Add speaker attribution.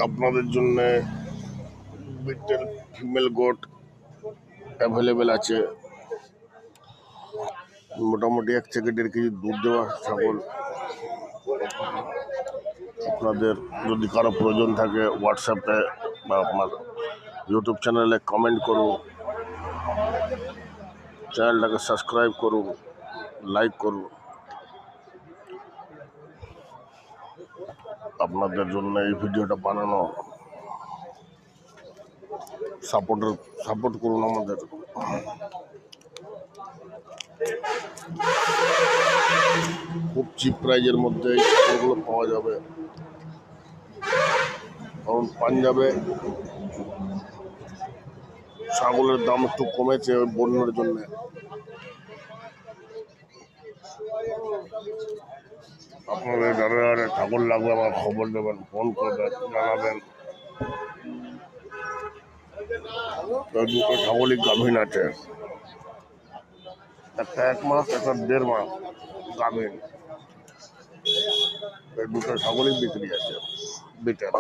Speaker 1: আপনাদের জন্য betel female goat available আছে। মোটামুটি 1 থেকে 1.5 কেজি দুধ দেওয়া ছাগল। আপনাদের যদি কারো প্রয়োজন থাকে হোয়াটসঅ্যাপে বা আপনার ইউটিউব চ্যানেলে কমেন্ট করুন, চ্যানেলটাকে সাবস্ক্রাইব করুন, লাইক করুন। আপনাদের জন্য এই ভিডিওটা বানানো। সাপোর্ট করুন আমাদের। খুব চিপ প্রাইজের মধ্যে এই ছাগলগুলো পাওয়া যাবে, কারণ পাঞ্জাবে ছাগলের দাম একটু কমেছে ওই বন্যার জন্য। আপনাদের যারা ছাগল লাগবে আমার খবর দেবেন, ফোন করবেন, জানাবেন। দুটো ছাগলই গাভীন আছে, একটা 1 মাস, একটা 1.5 মাস গাভীন। এই দুটো ছাগলই বিক্রি আছে বিটেল।